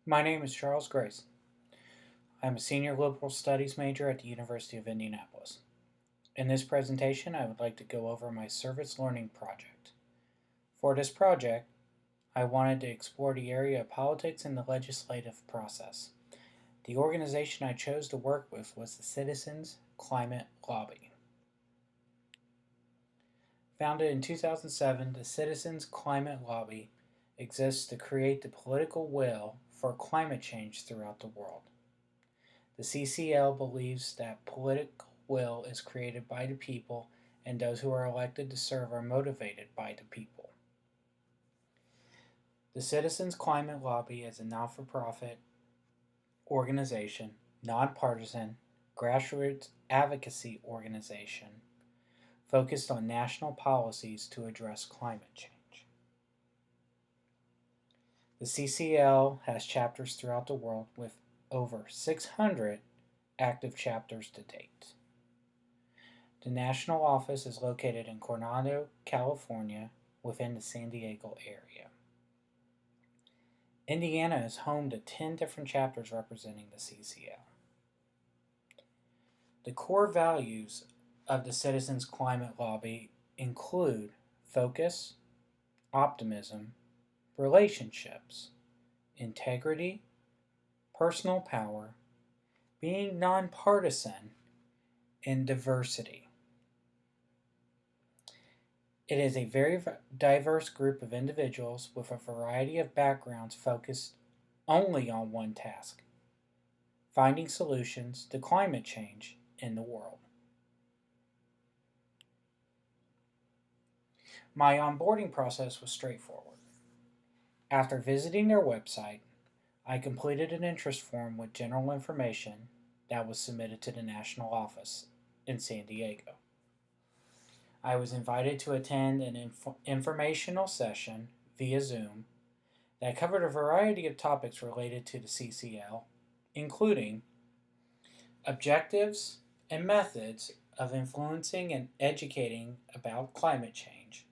My name is Charles Grace. I'm a senior liberal studies major at the University of Indianapolis. In this presentation, I would like to go over my service learning project. For this project, I wanted to explore the area of politics and the legislative process. The organization I chose to work with was the Citizens Climate Lobby. Founded in 2007, the Citizens Climate Lobby exists to create the political will for climate change throughout the world. The CCL believes that political will is created by the people, and those who are elected to serve are motivated by the people. The Citizens Climate Lobby is a not-for-profit organization, nonpartisan, grassroots advocacy organization focused on national policies to address climate change. The CCL has chapters throughout the world with over 600 active chapters to date. The national office is located in Coronado, California, within the San Diego area. Indiana is home to 10 different chapters representing the CCL. The core values of the Citizens Climate Lobby include focus, optimism, relationships, integrity, personal power, being nonpartisan, and diversity. It is a very diverse group of individuals with a variety of backgrounds focused only on one task: finding solutions to climate change in the world. My onboarding process was straightforward. After visiting their website, I completed an interest form with general information that was submitted to the national office in San Diego. I was invited to attend an informational session via Zoom that covered a variety of topics related to the CCL, including objectives and methods of influencing and educating about climate change,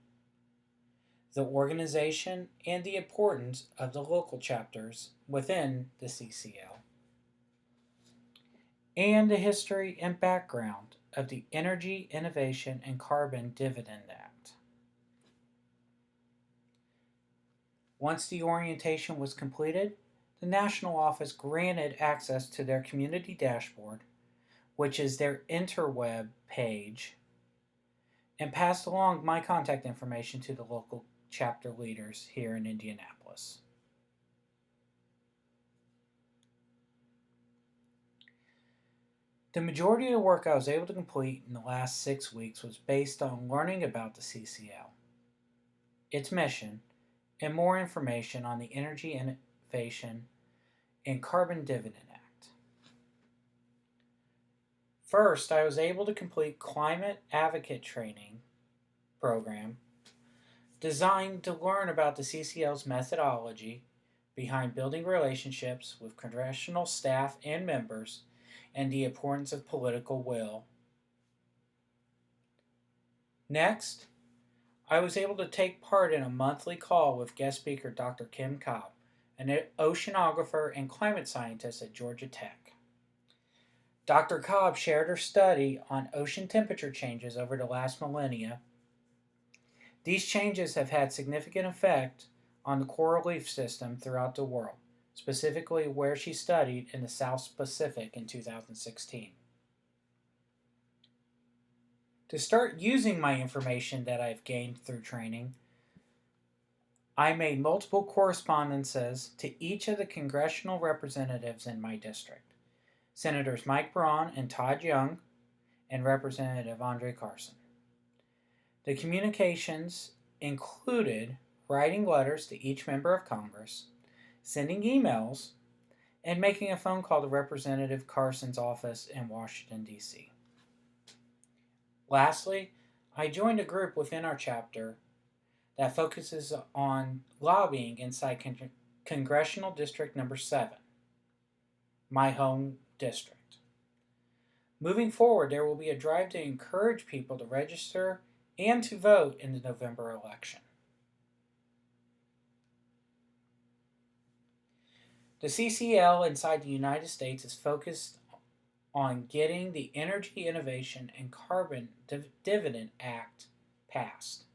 the organization and the importance of the local chapters within the CCL, and the history and background of the Energy Innovation and Carbon Dividend Act. Once the orientation was completed, the national office granted access to their community dashboard, which is their interweb page, and passed along my contact information to the local chapter leaders here in Indianapolis. The majority of the work I was able to complete in the last 6 weeks was based on learning about the CCL, its mission, and more information on the Energy Innovation and Carbon Dividend Act. First, I was able to complete Climate Advocate Training program designed to learn about the CCL's methodology behind building relationships with congressional staff and members and the importance of political will. Next, I was able to take part in a monthly call with guest speaker Dr. Kim Cobb, an oceanographer and climate scientist at Georgia Tech. Dr. Cobb shared her study on ocean temperature changes over the last millennia. These changes have had significant effect on the coral reef system throughout the world, specifically where she studied in the South Pacific in 2016. To start using my information that I've gained through training, I made multiple correspondences to each of the congressional representatives in my district: Senators Mike Braun and Todd Young, and Representative Andre Carson. The communications included writing letters to each member of Congress, sending emails, and making a phone call to Representative Carson's office in Washington, D.C. Lastly, I joined a group within our chapter that focuses on lobbying inside Congressional District Number 7, my home district. Moving forward, there will be a drive to encourage people to register and to vote in the November election. The CCL inside the United States is focused on getting the Energy Innovation and Carbon Dividend Act passed.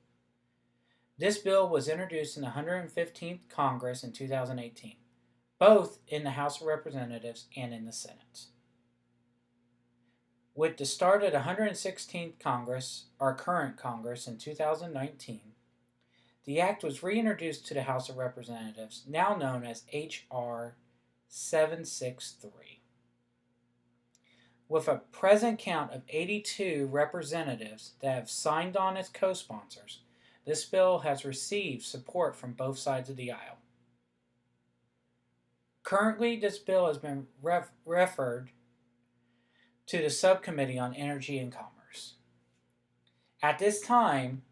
This bill was introduced in the 115th Congress in 2018, both in the House of Representatives and in the Senate. With the start of the 116th Congress, our current Congress, in 2019, the act was reintroduced to the House of Representatives, now known as H.R. 763. With a present count of 82 representatives that have signed on as co-sponsors, this bill has received support from both sides of the aisle. Currently, this bill has been referred to the Subcommittee on Energy and Commerce. At this time,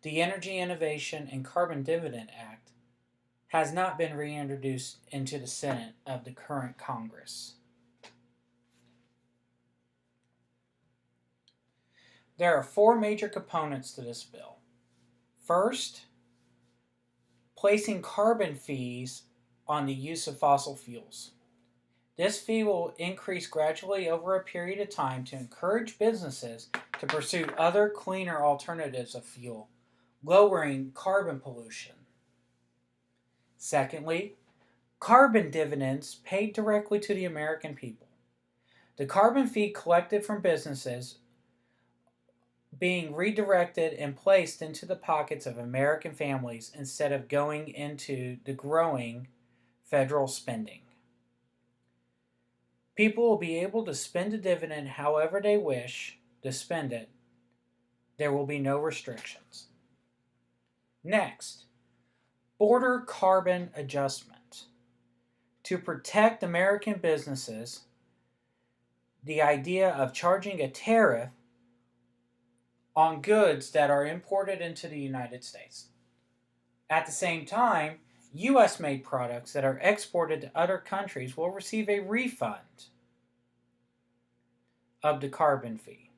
the Energy Innovation and Carbon Dividend Act has not been reintroduced into the Senate of the current Congress. There are four major components to this bill. First, placing carbon fees on the use of fossil fuels. This fee will increase gradually over a period of time to encourage businesses to pursue other cleaner alternatives of fuel, lowering carbon pollution. Secondly, carbon dividends paid directly to the American people. The carbon fee collected from businesses being redirected and placed into the pockets of American families instead of going into the growing federal spending. People will be able to spend a dividend however they wish to spend it. There will be no restrictions. Next, border carbon adjustment. To protect American businesses, the idea of charging a tariff on goods that are imported into the United States. At the same time, U.S.-made products that are exported to other countries will receive a refund of the carbon fee.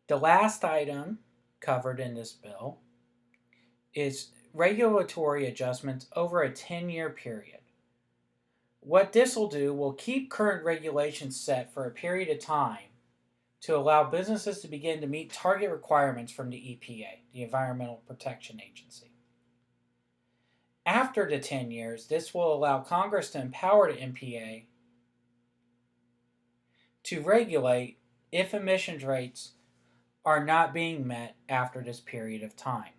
The last item covered in this bill is regulatory adjustments over a 10-year period. What this will do will keep current regulations set for a period of time to allow businesses to begin to meet target requirements from the EPA, the Environmental Protection Agency. After the 10 years, this will allow Congress to empower the EPA to regulate if emissions rates are not being met after this period of time.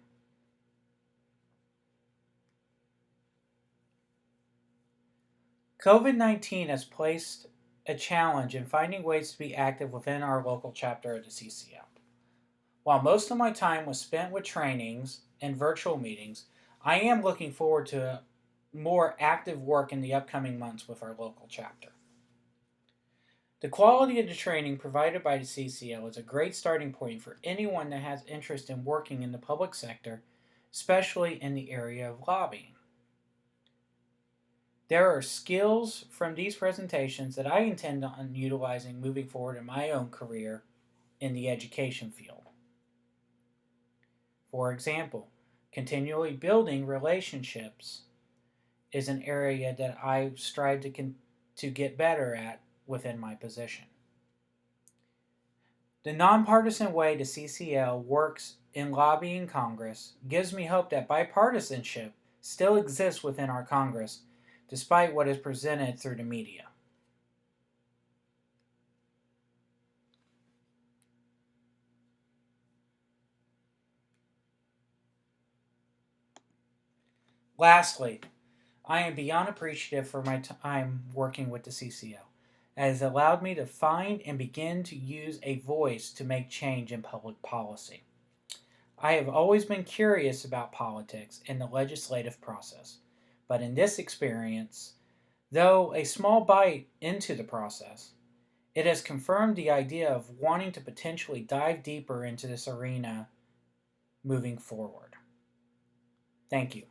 COVID-19 has placed a challenge in finding ways to be active within our local chapter of the CCL. While most of my time was spent with trainings and virtual meetings, I am looking forward to more active work in the upcoming months with our local chapter. The quality of the training provided by the CCL is a great starting point for anyone that has interest in working in the public sector, especially in the area of lobbying. There are skills from these presentations that I intend on utilizing moving forward in my own career in the education field. For example, continually building relationships is an area that I strive to get better at within my position. The nonpartisan way the CCL works in lobbying Congress gives me hope that bipartisanship still exists within our Congress, despite what is presented through the media. Lastly, I am beyond appreciative for my time working with the CCL. It has allowed me to find and begin to use a voice to make change in public policy. I have always been curious about politics and the legislative process, but in this experience, though a small bite into the process, it has confirmed the idea of wanting to potentially dive deeper into this arena moving forward. Thank you.